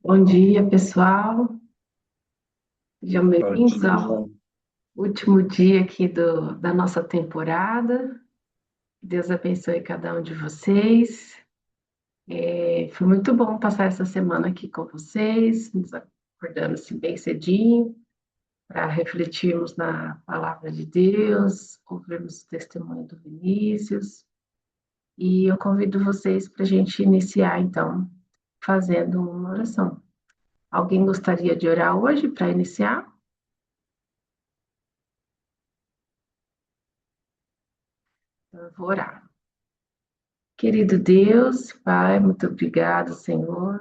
Bom dia, pessoal. Sejam Bom bem-vindos dia. ao último dia aqui da nossa temporada. Deus abençoe cada um de vocês. Foi muito bom passar essa semana aqui com vocês, nos acordando assim, bem cedinho, para refletirmos na palavra de Deus, ouvirmos o testemunho do Vinícius. E eu convido vocês para a gente iniciar, então, fazendo uma oração. Alguém gostaria de orar hoje para iniciar? Então, eu vou orar. Querido Deus, Pai, muito obrigado, Senhor,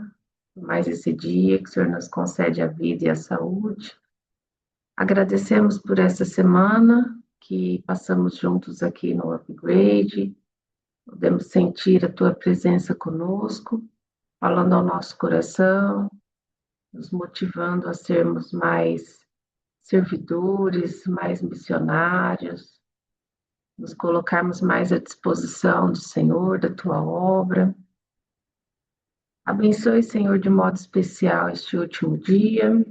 por mais esse dia que o Senhor nos concede a vida e a saúde. Agradecemos por essa semana que passamos juntos aqui no Upgrade, podemos sentir a Tua presença conosco, falando ao nosso coração, nos motivando a sermos mais servidores, mais missionários, nos colocarmos mais à disposição do Senhor, da Tua obra. Abençoe, Senhor, de modo especial este último dia.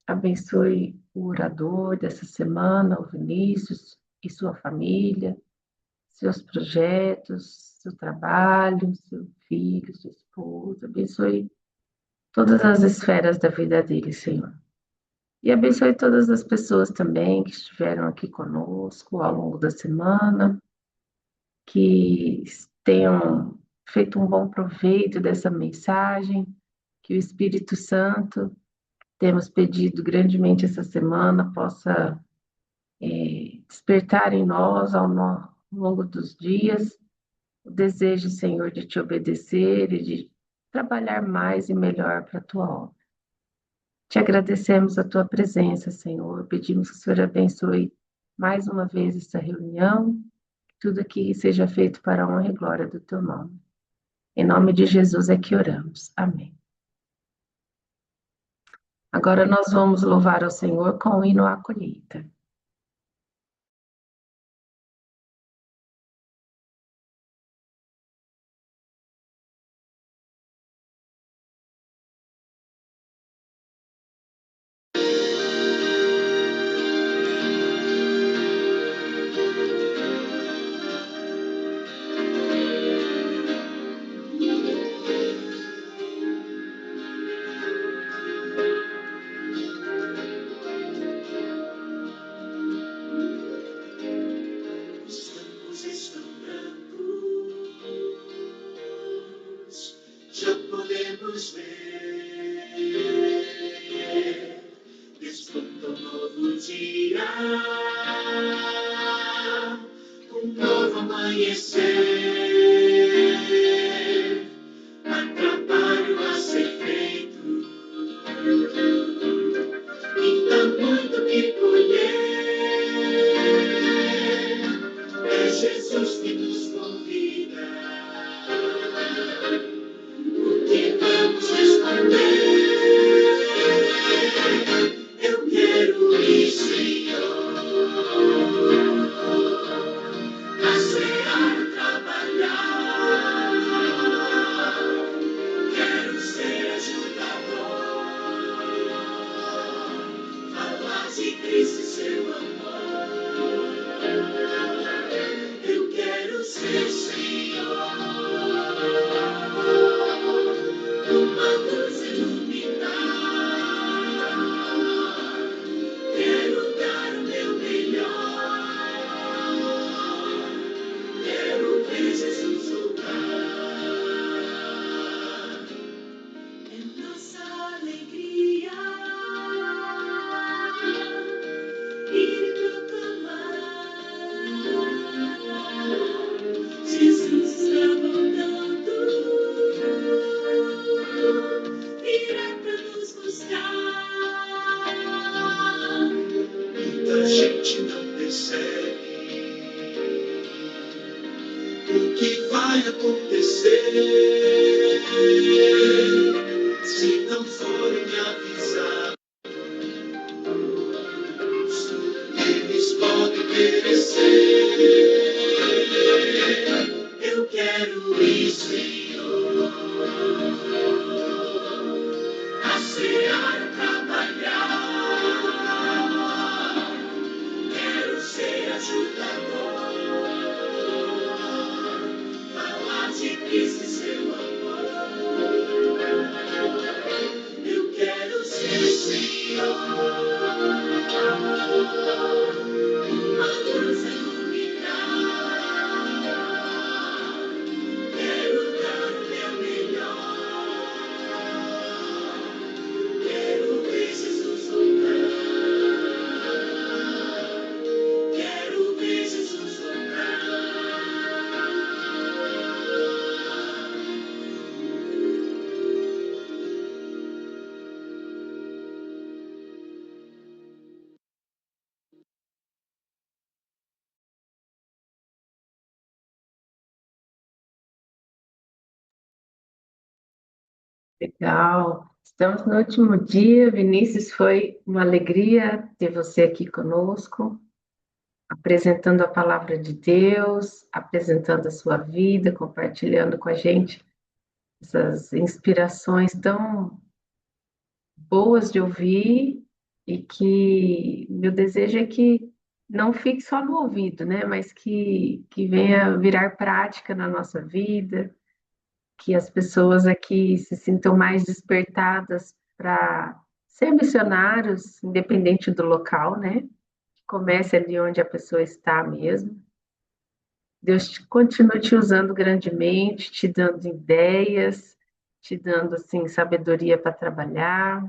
Abençoe o orador dessa semana, o Vinícius e sua família, seus projetos, seu trabalho, seu filho, sua esposa. Abençoe todas as esferas da vida dele, Senhor. E abençoe todas as pessoas também que estiveram aqui conosco ao longo da semana, que tenham feito um bom proveito dessa mensagem, que o Espírito Santo, temos pedido grandemente essa semana, possa despertar em nós, ao longo dos dias, o desejo, Senhor, de te obedecer e de trabalhar mais e melhor para a tua obra. Te agradecemos a tua presença, Senhor, pedimos que o Senhor abençoe mais uma vez essa reunião, que tudo aqui seja feito para a honra e glória do teu nome. Em nome de Jesus é que oramos. Amém. Agora nós vamos louvar ao Senhor com o hino à colheita. Já podemos ver, desponta um novo dia, um novo amanhecer, há trabalho a ser feito, ainda muito que colher, é Jesus que nos convida. Que vamos responder, eu quero ir, Senhor, a seara trabalhar, quero ser ajudador, falar de Cristo e seu amor, eu quero ser, Senhor, Legal. Estamos no último dia. Vinícius, foi uma alegria ter você aqui conosco, apresentando a palavra de Deus, apresentando a sua vida, compartilhando com a gente essas inspirações tão boas de ouvir e que meu desejo é que não fique só no ouvido, né? Mas que venha virar prática na nossa vida, que as pessoas aqui se sintam mais despertadas para ser missionários, independente do local, né? Que comece ali onde a pessoa está mesmo. Deus continue te usando grandemente, te dando ideias, te dando assim sabedoria para trabalhar,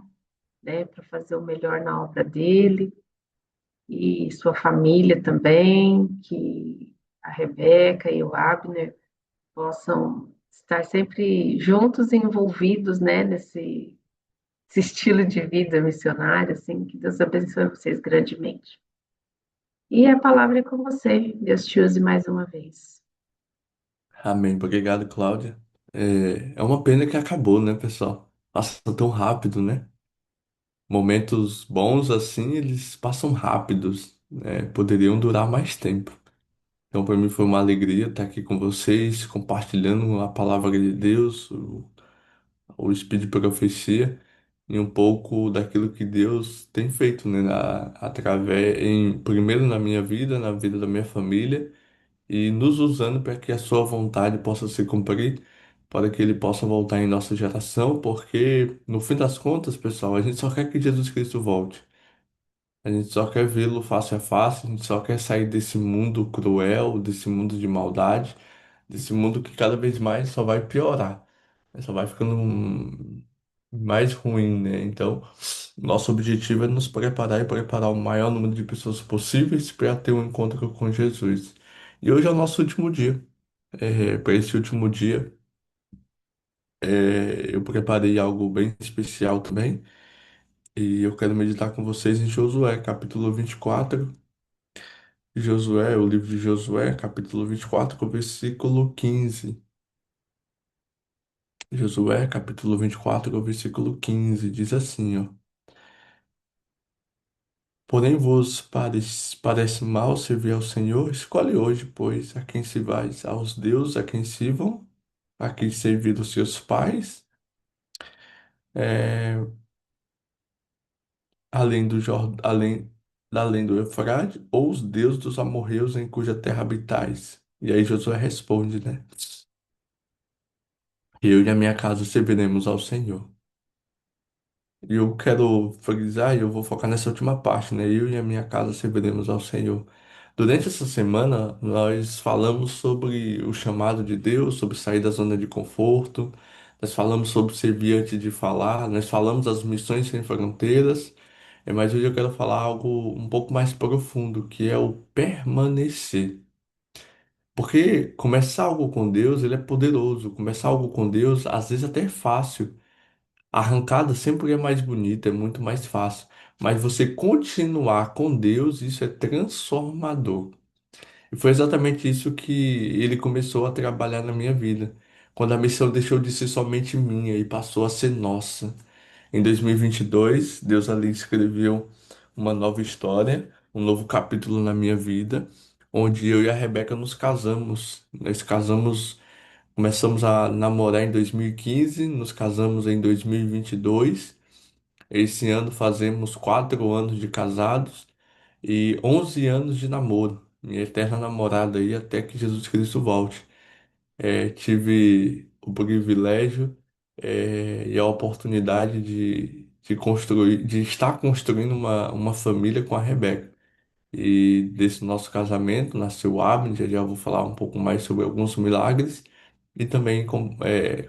né, para fazer o melhor na obra dele e sua família também, que a Rebeca e o Abner possam estar sempre juntos e envolvidos, né, esse estilo de vida missionário, assim, que Deus abençoe vocês grandemente. E a palavra é com você. Deus te use mais uma vez. Amém. Obrigado, Cláudia. É uma pena que acabou, né, pessoal? Passa tão rápido, né? Momentos bons assim, eles passam rápidos, né? Poderiam durar mais tempo. Então, para mim foi uma alegria estar aqui com vocês, compartilhando a palavra de Deus, o Espírito de Profecia e um pouco daquilo que Deus tem feito, né? Primeiro na minha vida, na vida da minha família e nos usando para que a sua vontade possa se cumprir, para que ele possa voltar em nossa geração, porque no fim das contas, pessoal, a gente só quer que Jesus Cristo volte. A gente só quer vê-lo face a face, a gente só quer sair desse mundo cruel, desse mundo de maldade, desse mundo que cada vez mais só vai piorar, né? Só vai ficando mais ruim, né? Então, nosso objetivo é nos preparar e preparar o maior número de pessoas possíveis para ter um encontro com Jesus. E hoje é o nosso último dia. Para esse último dia, eu preparei algo bem especial também. E eu quero meditar com vocês em Josué, capítulo 24. Josué, o livro de Josué, capítulo 24, versículo 15. Josué, capítulo 24, versículo 15, diz assim, ó. Porém vos parece mal servir ao Senhor? Escolhe hoje, pois, a quem se vais, aos deuses a quem sirvam, a quem servir os seus pais, é, além do Eufrate, ou os deuses dos amorreus em cuja terra habitais. E aí Josué responde, né? Eu e a minha casa serviremos ao Senhor. E eu quero frisar, e eu vou focar nessa última parte, né? Eu e a minha casa serviremos ao Senhor. Durante essa semana, nós falamos sobre o chamado de Deus, sobre sair da zona de conforto, nós falamos sobre servir antes de falar, nós falamos das missões sem fronteiras, mas hoje eu quero falar algo um pouco mais profundo, que é o permanecer. Porque começar algo com Deus, ele é poderoso. Começar algo com Deus, às vezes até é fácil. A arrancada sempre é mais bonita, é muito mais fácil. Mas você continuar com Deus, isso é transformador. E foi exatamente isso que ele começou a trabalhar na minha vida. Quando a missão deixou de ser somente minha e passou a ser nossa. Em 2022, Deus ali escreveu uma nova história, um novo capítulo na minha vida, onde eu e a Rebeca nos casamos. Nós casamos, começamos a namorar em 2015, nos casamos em 2022. Esse ano fazemos 4 anos de casados e 11 anos de namoro. Minha eterna namorada aí até que Jesus Cristo volte. Tive o privilégio, e a oportunidade de construir, de estar construindo uma família com a Rebeca. E desse nosso casamento nasceu o Abner, já já vou falar um pouco mais sobre alguns milagres e também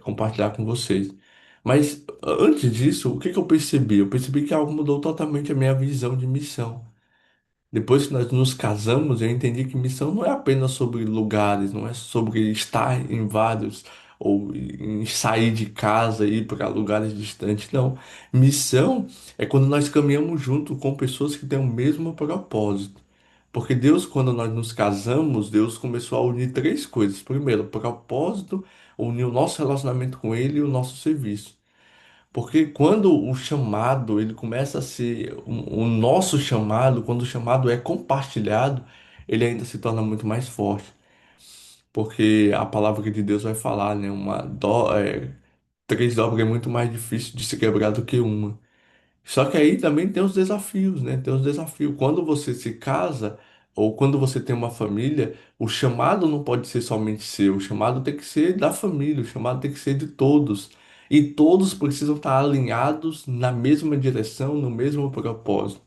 compartilhar com vocês. Mas antes disso, o que que eu percebi? Eu percebi que algo mudou totalmente a minha visão de missão. Depois que nós nos casamos, eu entendi que missão não é apenas sobre lugares, não é sobre estar em vários ou em sair de casa e ir para lugares distantes, não. Missão é quando nós caminhamos junto com pessoas que têm o mesmo propósito. Porque Deus, quando nós nos casamos, Deus começou a unir três coisas. Primeiro, o propósito, unir o nosso relacionamento com Ele e o nosso serviço. Porque quando o chamado, ele começa a ser o nosso chamado, quando o chamado é compartilhado, ele ainda se torna muito mais forte. Porque a palavra de Deus vai falar, né? Três dobras é muito mais difícil de se quebrar do que uma. Só que aí também tem os desafios, né? Tem os desafios. Quando você se casa ou quando você tem uma família, o chamado não pode ser somente seu, o chamado tem que ser da família, o chamado tem que ser de todos. E todos precisam estar alinhados na mesma direção, no mesmo propósito.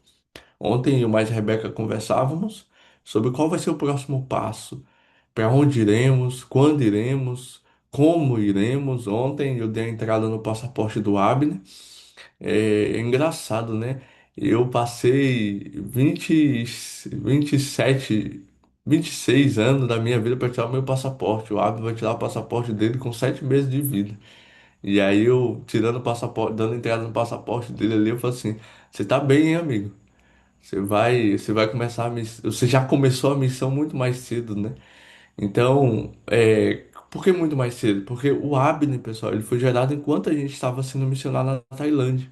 Ontem eu mais Rebeca conversávamos sobre qual vai ser o próximo passo, para onde iremos, quando iremos, como iremos. Ontem eu dei a entrada no passaporte do Abner. É engraçado, né? Eu passei 27, 26 anos da minha vida para tirar o meu passaporte. O Abner vai tirar o passaporte dele com 7 meses de vida. E aí eu, tirando o passaporte, dando entrada no passaporte dele ali, eu falo assim: você tá bem, hein, amigo? Você vai começar a missão. Você já começou a missão muito mais cedo, né? Então, por que muito mais cedo? Porque o Abner, pessoal, ele foi gerado enquanto a gente estava sendo missionário na Tailândia.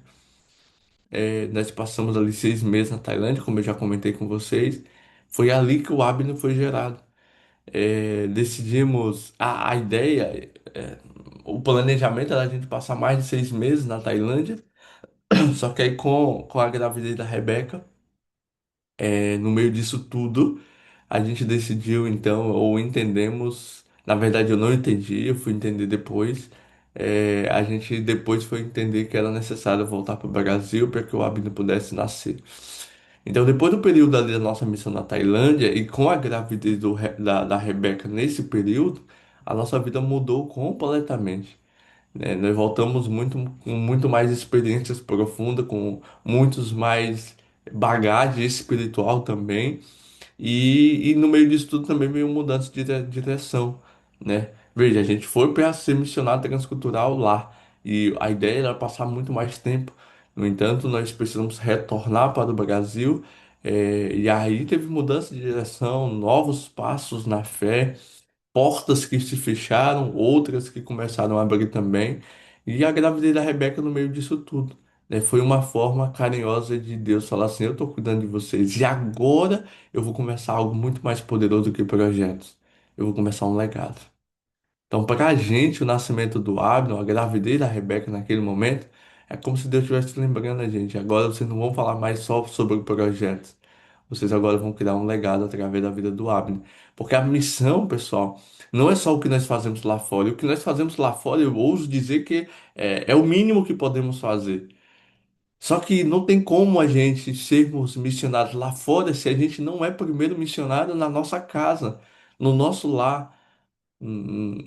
Nós passamos ali 6 meses na Tailândia, como eu já comentei com vocês. Foi ali que o Abner foi gerado. Decidimos a ideia, o planejamento era a gente passar mais de 6 meses na Tailândia. Só que aí com a gravidez da Rebeca, no meio disso tudo, a gente decidiu então, ou entendemos, na verdade eu não entendi, eu fui entender depois. A gente depois foi entender que era necessário voltar para o Brasil para que o Abner pudesse nascer. Então, depois do período ali da nossa missão na Tailândia e com a gravidez da Rebeca nesse período, a nossa vida mudou completamente, né? Nós voltamos com muito mais experiências profundas, com muitos mais bagagem espiritual também. E no meio disso tudo também veio mudança de direção, né? Veja, a gente foi para ser missionário transcultural lá e a ideia era passar muito mais tempo. No entanto, nós precisamos retornar para o Brasil, e aí teve mudança de direção, novos passos na fé, portas que se fecharam, outras que começaram a abrir também, e a gravidez da Rebeca no meio disso tudo, né? Foi uma forma carinhosa de Deus falar assim: eu estou cuidando de vocês, e agora eu vou começar algo muito mais poderoso do que projetos. Eu vou começar um legado. Então, para a gente, o nascimento do Abner, a gravidez da Rebeca naquele momento, é como se Deus estivesse lembrando a gente. Agora vocês não vão falar mais só sobre projetos. Vocês agora vão criar um legado através da vida do Abner. Porque a missão, pessoal, não é só o que nós fazemos lá fora. E o que nós fazemos lá fora, eu ouso dizer que é o mínimo que podemos fazer. Só que não tem como a gente sermos missionários lá fora se a gente não é primeiro missionário na nossa casa, no nosso lar. No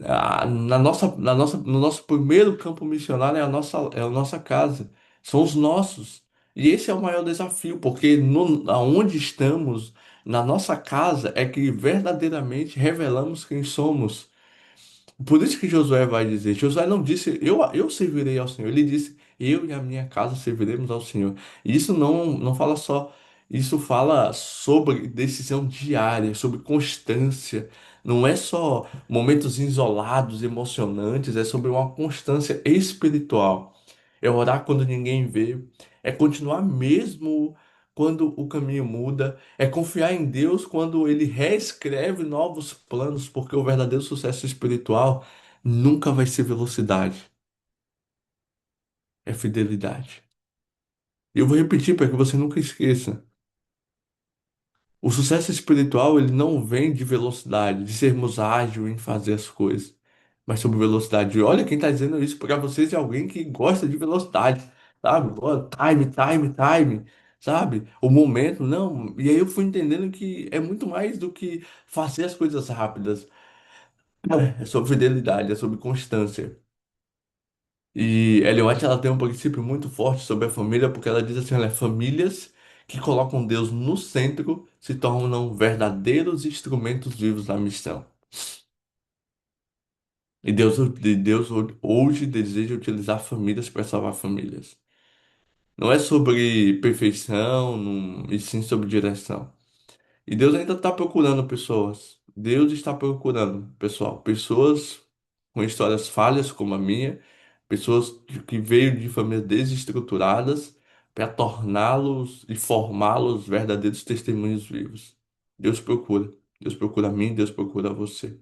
nosso primeiro campo missionário é a nossa casa, são os nossos. E esse é o maior desafio, porque aonde estamos, na nossa casa, é que verdadeiramente revelamos quem somos. Por isso que Josué vai dizer, Josué não disse, eu servirei ao Senhor, ele disse, eu e a minha casa serviremos ao Senhor. E isso não fala só, isso fala sobre decisão diária, sobre constância. Não é só momentos isolados, emocionantes, é sobre uma constância espiritual. É orar quando ninguém vê, é continuar mesmo quando o caminho muda, é confiar em Deus quando Ele reescreve novos planos, porque o verdadeiro sucesso espiritual nunca vai ser velocidade, é fidelidade. E eu vou repetir para que você nunca esqueça. O sucesso espiritual, ele não vem de velocidade, de sermos ágil em fazer as coisas, mas sobre velocidade. E olha quem está dizendo isso para vocês é alguém que gosta de velocidade, sabe? Ó, time, time, time, sabe? O momento, não. E aí eu fui entendendo que é muito mais do que fazer as coisas rápidas. É sobre fidelidade, é sobre constância. E Ellen White, ela tem um princípio muito forte sobre a família, porque ela diz assim, olha, famílias que colocam Deus no centro se tornam verdadeiros instrumentos vivos da missão. E Deus hoje deseja utilizar famílias para salvar famílias. Não é sobre perfeição, e sim sobre direção. E Deus ainda está procurando pessoas. Deus está procurando, pessoal, pessoas com histórias falhas como a minha, pessoas que veio de famílias desestruturadas para torná-los e formá-los verdadeiros testemunhos vivos. Deus procura. Deus procura a mim, Deus procura você,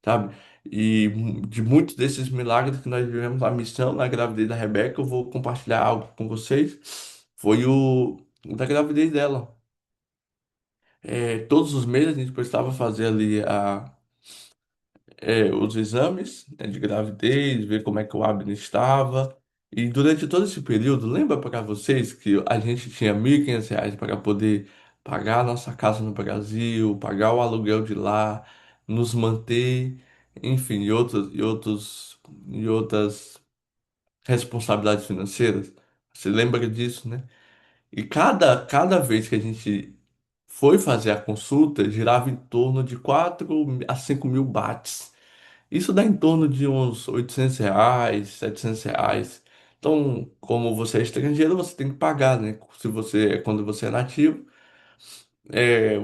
sabe? E de muitos desses milagres que nós vivemos na missão, na gravidez da Rebeca, eu vou compartilhar algo com vocês. Foi o da gravidez dela. Todos os meses a gente precisava fazer ali os exames, né, de gravidez, ver como é que o Abner estava. E durante todo esse período, lembra para vocês que a gente tinha R$ 1.500 para poder pagar a nossa casa no Brasil, pagar o aluguel de lá, nos manter, enfim, e outras responsabilidades financeiras? Você lembra disso, né? E cada vez que a gente foi fazer a consulta, girava em torno de 4 a 5 mil bahts. Isso dá em torno de uns R$ 800, R$ 700. Então, como você é estrangeiro, você tem que pagar, né? Quando você é nativo,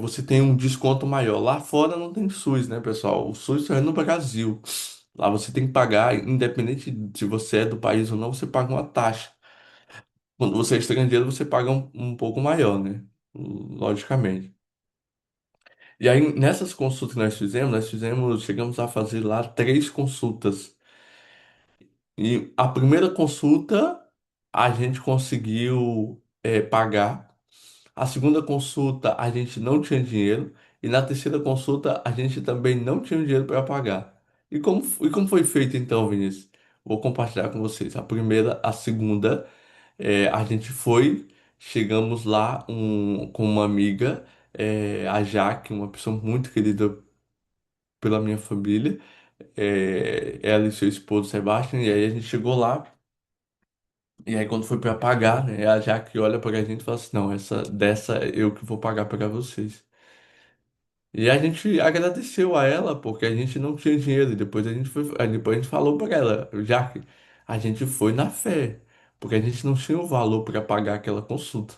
você tem um desconto maior. Lá fora não tem SUS, né, pessoal? O SUS só é no Brasil. Lá você tem que pagar, independente se você é do país ou não, você paga uma taxa. Quando você é estrangeiro, você paga um pouco maior, né? Logicamente. E aí, nessas consultas que chegamos a fazer lá 3 consultas. E a primeira consulta a gente conseguiu pagar. A segunda consulta a gente não tinha dinheiro. E na terceira consulta a gente também não tinha dinheiro para pagar. E como foi feito então, Vinícius? Vou compartilhar com vocês. A primeira, a segunda, a gente chegamos lá com uma amiga, a Jaque, uma pessoa muito querida pela minha família, ela e seu esposo Sebastião, e aí a gente chegou lá. E aí quando foi para pagar, né, a Jaque olha pra gente e fala assim, não, dessa eu que vou pagar para vocês. E a gente agradeceu a ela porque a gente não tinha dinheiro. E depois a gente falou para ela, Jaque, a gente foi na fé, porque a gente não tinha o valor para pagar aquela consulta.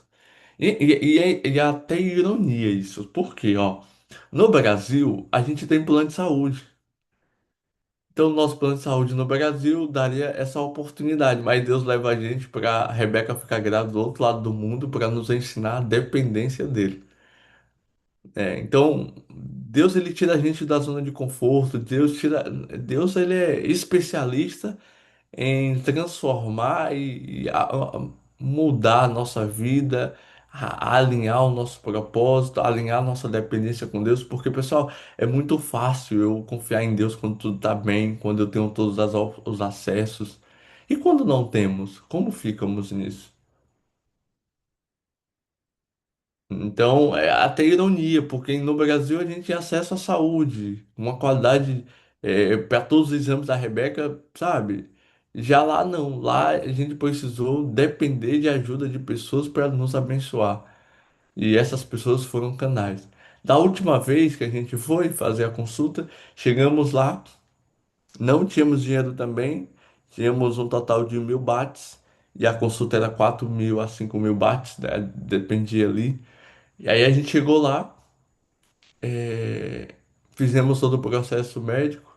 E é até ironia isso, porque, ó, no Brasil a gente tem plano de saúde. Então, o nosso plano de saúde no Brasil daria essa oportunidade, mas Deus leva a gente para Rebeca ficar grávida do outro lado do mundo para nos ensinar a dependência dele. Então, Deus ele tira a gente da zona de conforto. Deus ele é especialista em transformar e mudar a nossa vida, alinhar o nosso propósito, alinhar a nossa dependência com Deus, porque, pessoal, é muito fácil eu confiar em Deus quando tudo está bem, quando eu tenho todos os acessos. E quando não temos, como ficamos nisso? Então, é até ironia, porque no Brasil a gente tem acesso à saúde, uma qualidade para todos os exames da Rebeca, sabe? Já lá não, lá a gente precisou depender de ajuda de pessoas para nos abençoar. E essas pessoas foram canais. Da última vez que a gente foi fazer a consulta, chegamos lá, não tínhamos dinheiro também, tínhamos um total de 1.000 bahts, e a consulta era 4 mil a 5 mil bahts, né? Dependia ali. E aí a gente chegou lá, fizemos todo o processo médico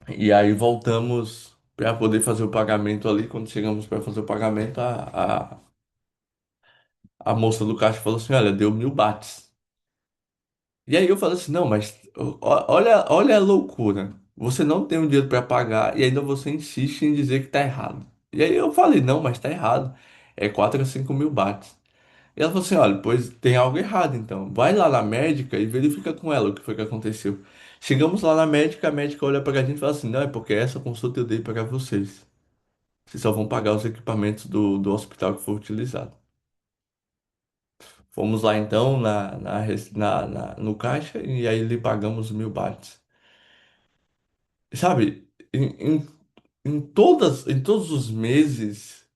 e aí voltamos para poder fazer o pagamento ali. Quando chegamos para fazer o pagamento, a moça do caixa falou assim: Olha, deu 1.000 bahts. E aí eu falei assim: Não, mas olha a loucura. Você não tem o dinheiro para pagar e ainda você insiste em dizer que tá errado. E aí eu falei: Não, mas tá errado. É 4 a 5 mil bahts. E ela falou assim: olha, pois tem algo errado então. Vai lá na médica e verifica com ela o que foi que aconteceu. Chegamos lá na médica, a médica olha pra gente e fala assim: não, é porque essa consulta eu dei para vocês. Vocês só vão pagar os equipamentos do hospital que foi utilizado. Fomos lá então no caixa e aí lhe pagamos 1.000 bahts. Sabe, em todos os meses.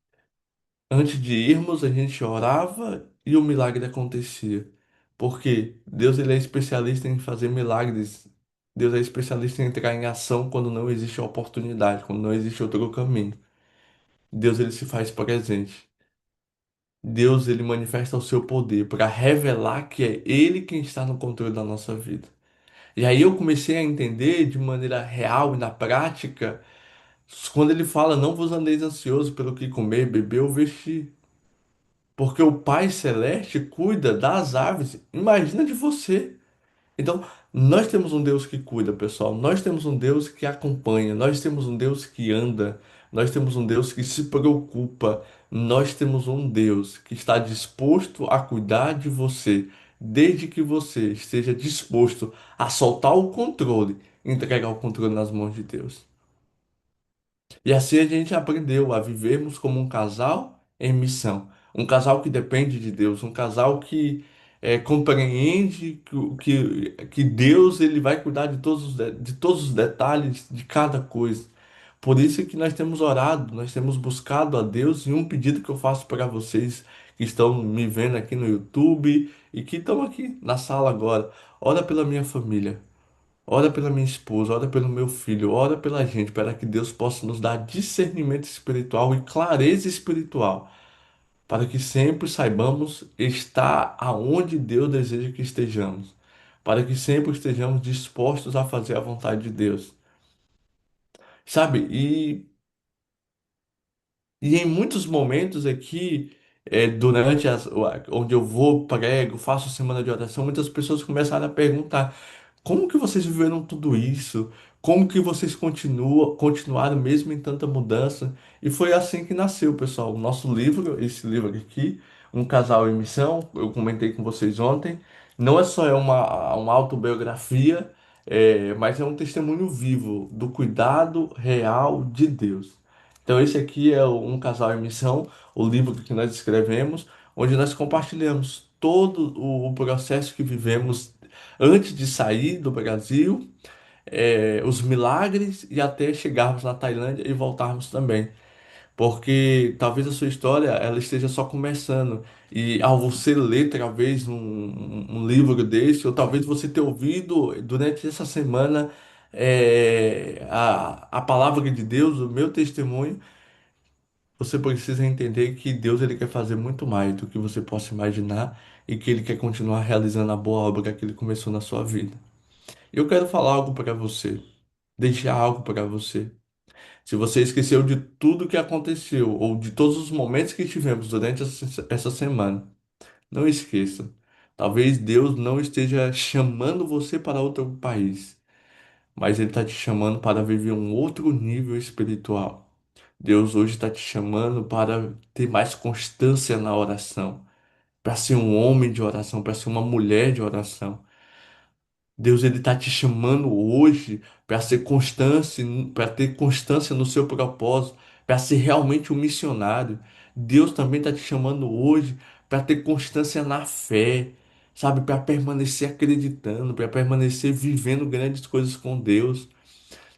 Antes de irmos, a gente orava e o milagre acontecia. Porque Deus ele é especialista em fazer milagres. Deus é especialista em entrar em ação quando não existe oportunidade, quando não existe outro caminho. Deus ele se faz presente. Deus ele manifesta o seu poder para revelar que é Ele quem está no controle da nossa vida. E aí eu comecei a entender de maneira real e na prática, quando ele fala, não vos andeis ansiosos pelo que comer, beber ou vestir, porque o Pai Celeste cuida das aves. Imagina de você. Então, nós temos um Deus que cuida, pessoal. Nós temos um Deus que acompanha. Nós temos um Deus que anda. Nós temos um Deus que se preocupa. Nós temos um Deus que está disposto a cuidar de você, desde que você esteja disposto a soltar o controle, e entregar o controle nas mãos de Deus. E assim a gente aprendeu a vivermos como um casal em missão. Um casal que depende de Deus, um casal que compreende que Deus ele vai cuidar de de todos os detalhes de cada coisa. Por isso que nós temos orado, nós temos buscado a Deus, e um pedido que eu faço para vocês que estão me vendo aqui no YouTube e que estão aqui na sala agora, ora pela minha família. Ora pela minha esposa, ora pelo meu filho, ora pela gente, para que Deus possa nos dar discernimento espiritual e clareza espiritual, para que sempre saibamos estar aonde Deus deseja que estejamos, para que sempre estejamos dispostos a fazer a vontade de Deus. Sabe? E em muitos momentos aqui, durante onde eu vou, prego, faço semana de oração, muitas pessoas começaram a perguntar: como que vocês viveram tudo isso? Como que vocês continuaram mesmo em tanta mudança? E foi assim que nasceu, pessoal, o nosso livro, esse livro aqui, Um Casal em Missão, eu comentei com vocês ontem. Não é só uma autobiografia, mas é um testemunho vivo do cuidado real de Deus. Então, esse aqui é Um Casal em Missão, o livro que nós escrevemos, onde nós compartilhamos todo o processo que vivemos antes de sair do Brasil, os milagres e até chegarmos na Tailândia e voltarmos também. Porque talvez a sua história ela esteja só começando. E ao você ler talvez um livro desse, ou talvez você ter ouvido durante essa semana a palavra de Deus, o meu testemunho, você precisa entender que Deus ele quer fazer muito mais do que você possa imaginar e que ele quer continuar realizando a boa obra que ele começou na sua vida. Eu quero falar algo para você, deixar algo para você. Se você esqueceu de tudo que aconteceu ou de todos os momentos que tivemos durante essa semana, não esqueça. Talvez Deus não esteja chamando você para outro país, mas Ele está te chamando para viver um outro nível espiritual. Deus hoje está te chamando para ter mais constância na oração, para ser um homem de oração, para ser uma mulher de oração. Deus ele está te chamando hoje para ser constância, para ter constância no seu propósito, para ser realmente um missionário. Deus também está te chamando hoje para ter constância na fé, sabe, para permanecer acreditando, para permanecer vivendo grandes coisas com Deus.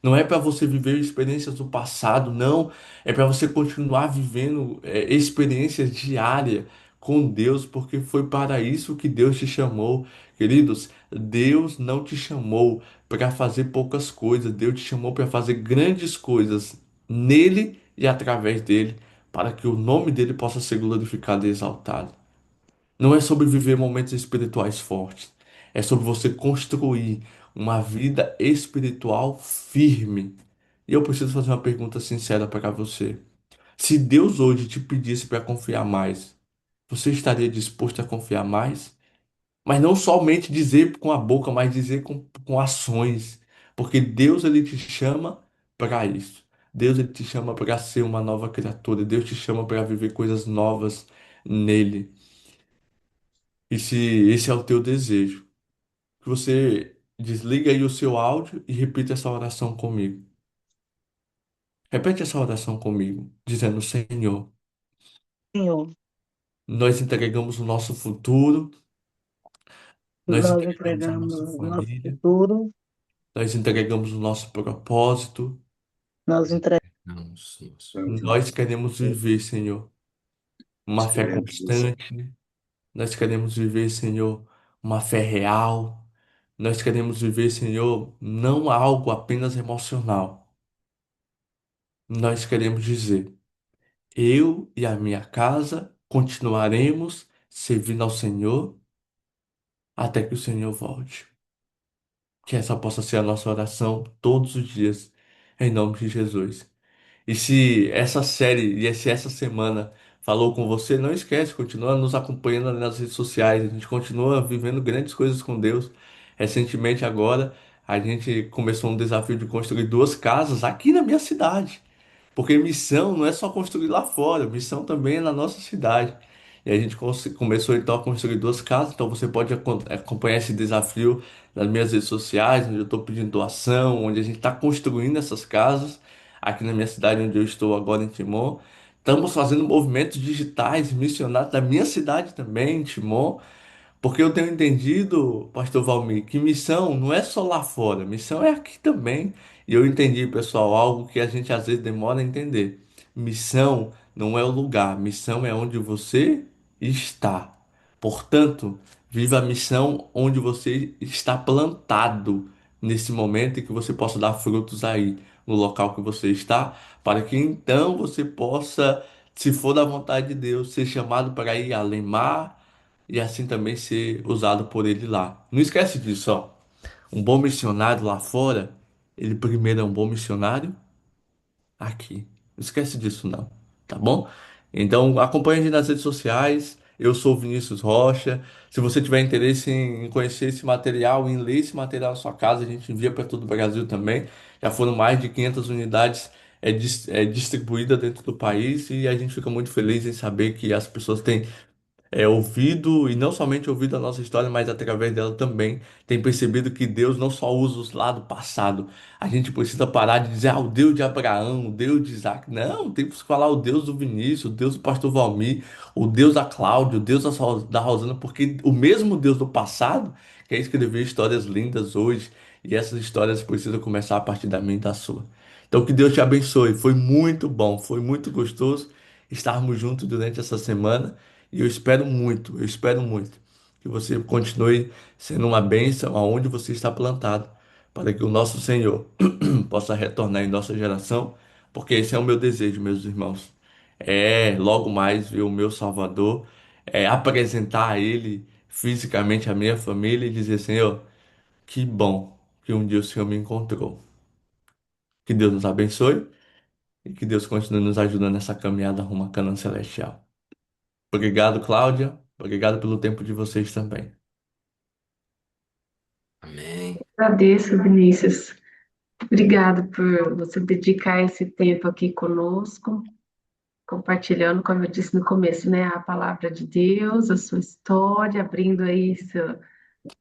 Não é para você viver experiências do passado, não. É para você continuar vivendo experiências diárias com Deus, porque foi para isso que Deus te chamou. Queridos, Deus não te chamou para fazer poucas coisas, Deus te chamou para fazer grandes coisas nele e através dele, para que o nome dele possa ser glorificado e exaltado. Não é sobre viver momentos espirituais fortes. É sobre você construir uma vida espiritual firme. E eu preciso fazer uma pergunta sincera para você. Se Deus hoje te pedisse para confiar mais, você estaria disposto a confiar mais? Mas não somente dizer com a boca, mas dizer com ações. Porque Deus ele te chama para isso. Deus ele te chama para ser uma nova criatura. Deus te chama para viver coisas novas nele. E se esse é o teu desejo, que você desliga aí o seu áudio e repita essa oração comigo. Repete essa oração comigo, dizendo: Senhor, Senhor, nós entregamos o nosso futuro, nós nós entregamos a entregamos nossa o nosso família, futuro, nós entregamos o nosso propósito. nós entregamos Nós queremos viver, Senhor, uma fé constante. Nós queremos viver, Senhor, uma fé real. Nós queremos viver, Senhor, não algo apenas emocional. Nós queremos dizer: eu e a minha casa continuaremos servindo ao Senhor até que o Senhor volte. Que essa possa ser a nossa oração todos os dias, em nome de Jesus. E se essa série e se essa semana falou com você, não esquece, continua nos acompanhando ali nas redes sociais. A gente continua vivendo grandes coisas com Deus. Recentemente, agora, a gente começou um desafio de construir duas casas aqui na minha cidade. Porque missão não é só construir lá fora, missão também é na nossa cidade. E a gente começou então a construir duas casas, então você pode acompanhar esse desafio nas minhas redes sociais, onde eu estou pedindo doação, onde a gente está construindo essas casas, aqui na minha cidade onde eu estou agora em Timon. Estamos fazendo movimentos digitais missionários da minha cidade também, em Timon. Porque eu tenho entendido, Pastor Valmir, que missão não é só lá fora, missão é aqui também. E eu entendi, pessoal, algo que a gente às vezes demora a entender. Missão não é o lugar, missão é onde você está. Portanto, viva a missão onde você está plantado nesse momento e que você possa dar frutos aí, no local que você está, para que então você possa, se for da vontade de Deus, ser chamado para ir além mar e assim também ser usado por ele lá. Não esquece disso, ó. Um bom missionário lá fora, ele primeiro é um bom missionário aqui. Não esquece disso, não. Tá bom? Então, acompanhe a gente nas redes sociais. Eu sou o Vinícius Rocha. Se você tiver interesse em conhecer esse material, em ler esse material na sua casa, a gente envia para todo o Brasil também. Já foram mais de 500 unidades distribuídas dentro do país e a gente fica muito feliz em saber que as pessoas têm ouvido, e não somente ouvido a nossa história, mas através dela também tem percebido que Deus não só usa os lá do passado. A gente precisa parar de dizer, o Deus de Abraão, o Deus de Isaac. Não, tem que falar o Deus do Vinícius, o Deus do pastor Valmir, o Deus da Cláudia, o Deus da Rosana, porque o mesmo Deus do passado quer escrever histórias lindas hoje, e essas histórias precisam começar a partir da minha e da sua. Então que Deus te abençoe. Foi muito bom, foi muito gostoso estarmos juntos durante essa semana. E eu espero muito que você continue sendo uma bênção aonde você está plantado, para que o nosso Senhor possa retornar em nossa geração, porque esse é o meu desejo, meus irmãos. É logo mais ver o meu Salvador, apresentar a Ele fisicamente a minha família e dizer, Senhor, que bom que um dia o Senhor me encontrou. Que Deus nos abençoe e que Deus continue nos ajudando nessa caminhada rumo à Canaã Celestial. Obrigado, Cláudia. Obrigado pelo tempo de vocês também. Amém. Agradeço, Vinícius. Obrigada por você dedicar esse tempo aqui conosco, compartilhando, como eu disse no começo, né, a palavra de Deus, a sua história, abrindo aí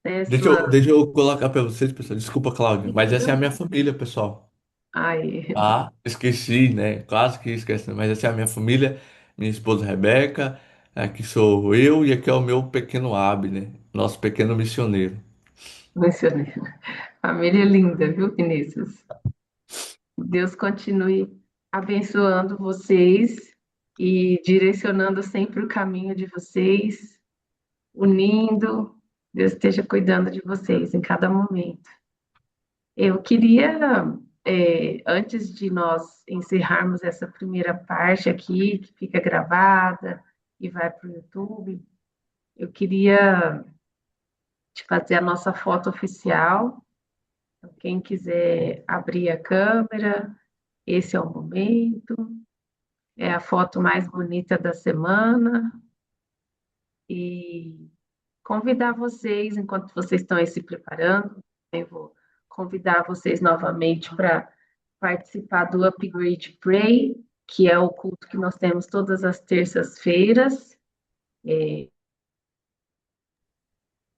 Deixa sua... deixa eu colocar para vocês, pessoal. Desculpa, Cláudia, mas essa é a minha família, pessoal. Ai, Ah, esqueci, né? Quase que esqueci, mas essa é a minha família, minha esposa Rebeca, aqui sou eu e aqui é o meu pequeno Abner, nosso pequeno missioneiro. mencionei. Família linda, viu, Vinícius? Deus continue abençoando vocês e direcionando sempre o caminho de vocês, unindo. Deus esteja cuidando de vocês em cada momento. Eu queria, antes de nós encerrarmos essa primeira parte aqui, que fica gravada e vai para o YouTube, eu queria te fazer a nossa foto oficial. Então, quem quiser abrir a câmera, esse é o momento. É a foto mais bonita da semana. E convidar vocês, enquanto vocês estão aí se preparando, eu vou convidar vocês novamente para participar do Upgrade Pray, que é o culto que nós temos todas as terças-feiras.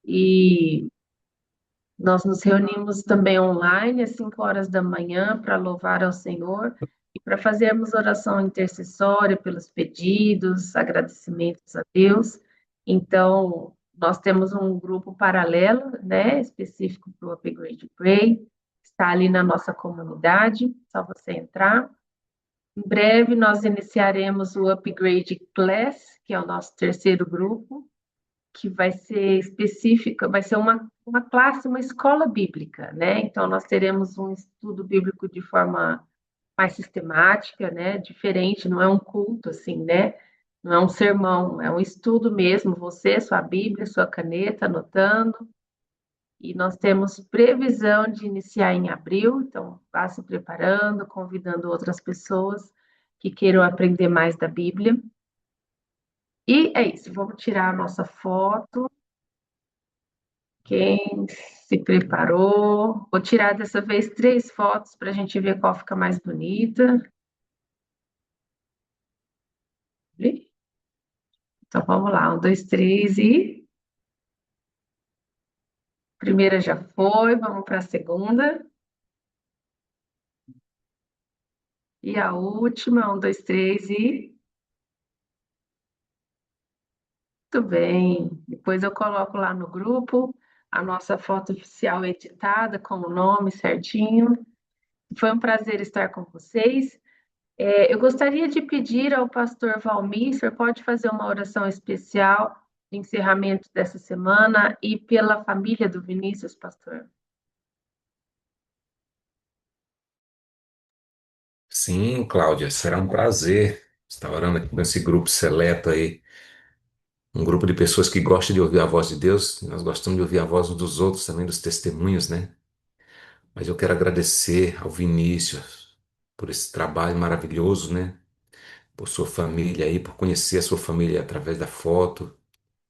E nós nos reunimos também online às 5 horas da manhã para louvar ao Senhor e para fazermos oração intercessória pelos pedidos, agradecimentos a Deus. Então, nós temos um grupo paralelo, né, específico para o Upgrade Pray, está ali na nossa comunidade, só você entrar. Em breve, nós iniciaremos o Upgrade Class, que é o nosso terceiro grupo, que vai ser específica, vai ser uma classe, uma escola bíblica, né? Então, nós teremos um estudo bíblico de forma mais sistemática, né? Diferente, não é um culto, assim, né? Não é um sermão, é um estudo mesmo, você, sua Bíblia, sua caneta, anotando. E nós temos previsão de iniciar em abril, então vá se preparando, convidando outras pessoas que queiram aprender mais da Bíblia. E é isso, vamos tirar a nossa foto. Quem se preparou? Vou tirar dessa vez 3 fotos para a gente ver qual fica mais bonita. Então vamos lá, 1, 2, 3 e. Primeira já foi, vamos para a segunda. E a última, 1, 2, 3 e. Muito bem. Depois eu coloco lá no grupo a nossa foto oficial editada com o nome certinho. Foi um prazer estar com vocês. Eu gostaria de pedir ao pastor Valmir, o senhor pode fazer uma oração especial de encerramento dessa semana e pela família do Vinícius, pastor? Sim, Cláudia, será um prazer estar orando aqui com esse grupo seleto aí, um grupo de pessoas que gostam de ouvir a voz de Deus. Nós gostamos de ouvir a voz uns dos outros também, dos testemunhos, né? Mas eu quero agradecer ao Vinícius por esse trabalho maravilhoso, né? Por sua família aí, por conhecer a sua família através da foto,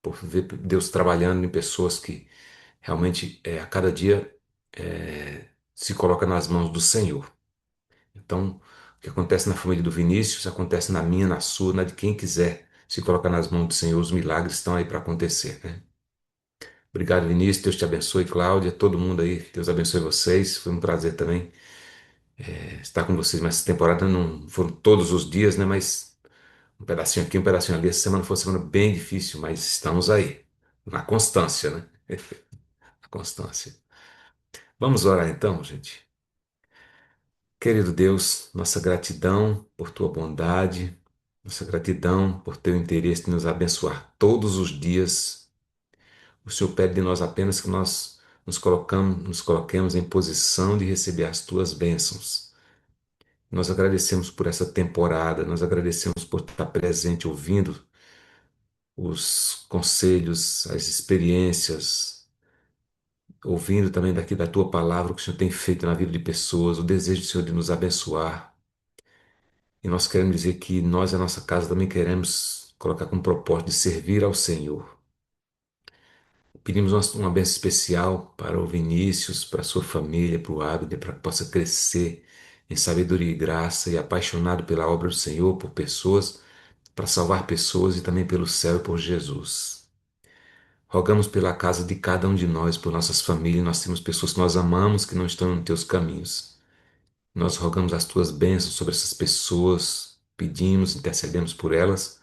por ver Deus trabalhando em pessoas que realmente a cada dia se coloca nas mãos do Senhor. Então, o que acontece na família do Vinícius, acontece na minha, na sua, na de quem quiser se colocar nas mãos do Senhor, os milagres estão aí para acontecer, né? Obrigado, Vinícius, Deus te abençoe, Cláudia, todo mundo aí, Deus abençoe vocês, foi um prazer também estar com vocês nessa temporada, não foram todos os dias, né, mas um pedacinho aqui, um pedacinho ali, essa semana foi uma semana bem difícil, mas estamos aí, na constância, né? Na constância. Vamos orar então, gente. Querido Deus, nossa gratidão por tua bondade, nossa gratidão por teu interesse em nos abençoar todos os dias. O Senhor pede de nós apenas que nós nos coloquemos em posição de receber as tuas bênçãos. Nós agradecemos por essa temporada, nós agradecemos por estar presente, ouvindo os conselhos, as experiências, ouvindo também daqui da tua palavra o que o Senhor tem feito na vida de pessoas, o desejo do Senhor de nos abençoar. E nós queremos dizer que nós, a nossa casa, também queremos colocar como propósito de servir ao Senhor. Pedimos uma bênção especial para o Vinícius, para a sua família, para o Abner, para que possa crescer em sabedoria e graça e apaixonado pela obra do Senhor, por pessoas, para salvar pessoas e também pelo céu e por Jesus. Rogamos pela casa de cada um de nós, por nossas famílias. Nós temos pessoas que nós amamos que não estão nos teus caminhos. Nós rogamos as tuas bênçãos sobre essas pessoas, pedimos, intercedemos por elas,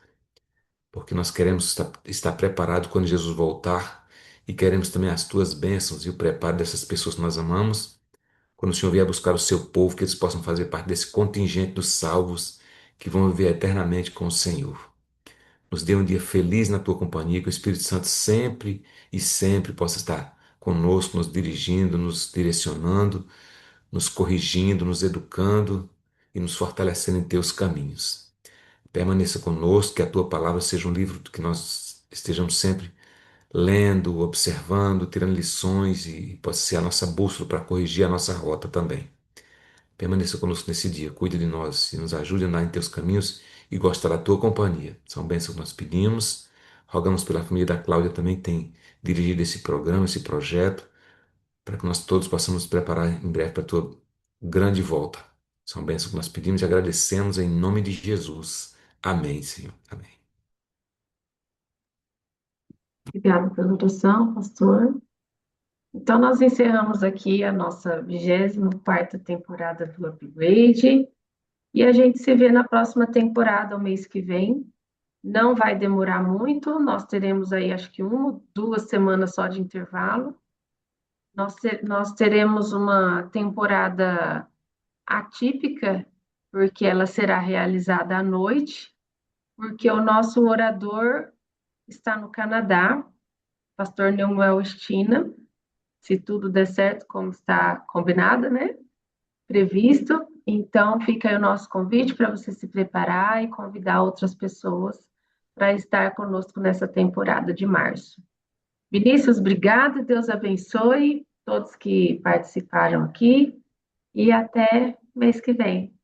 porque nós queremos estar preparados quando Jesus voltar e queremos também as tuas bênçãos e o preparo dessas pessoas que nós amamos, quando o Senhor vier buscar o seu povo, que eles possam fazer parte desse contingente dos salvos que vão viver eternamente com o Senhor. Nos dê um dia feliz na tua companhia, que o Espírito Santo sempre e sempre possa estar conosco, nos dirigindo, nos direcionando, nos corrigindo, nos educando e nos fortalecendo em teus caminhos. Permaneça conosco, que a tua palavra seja um livro que nós estejamos sempre lendo, observando, tirando lições e possa ser a nossa bússola para corrigir a nossa rota também. Permaneça conosco nesse dia, cuide de nós e nos ajude a andar em teus caminhos e gostar da tua companhia. São bênçãos que nós pedimos. Rogamos pela família da Cláudia também, que tem dirigido esse programa, esse projeto, para que nós todos possamos nos preparar em breve para a tua grande volta. São bênçãos que nós pedimos e agradecemos em nome de Jesus. Amém, Senhor. Amém. Obrigada pela oração, pastor. Então, nós encerramos aqui a nossa 24ª temporada do Upgrade e a gente se vê na próxima temporada, o mês que vem. Não vai demorar muito, nós teremos aí acho que 1 ou 2 semanas só de intervalo. Nós teremos uma temporada atípica, porque ela será realizada à noite, porque o nosso orador está no Canadá, pastor Neuel Stina, se tudo der certo, como está combinado, né? Previsto. Então, fica aí o nosso convite para você se preparar e convidar outras pessoas para estar conosco nessa temporada de março. Vinícius, obrigado, Deus abençoe todos que participaram aqui e até mês que vem.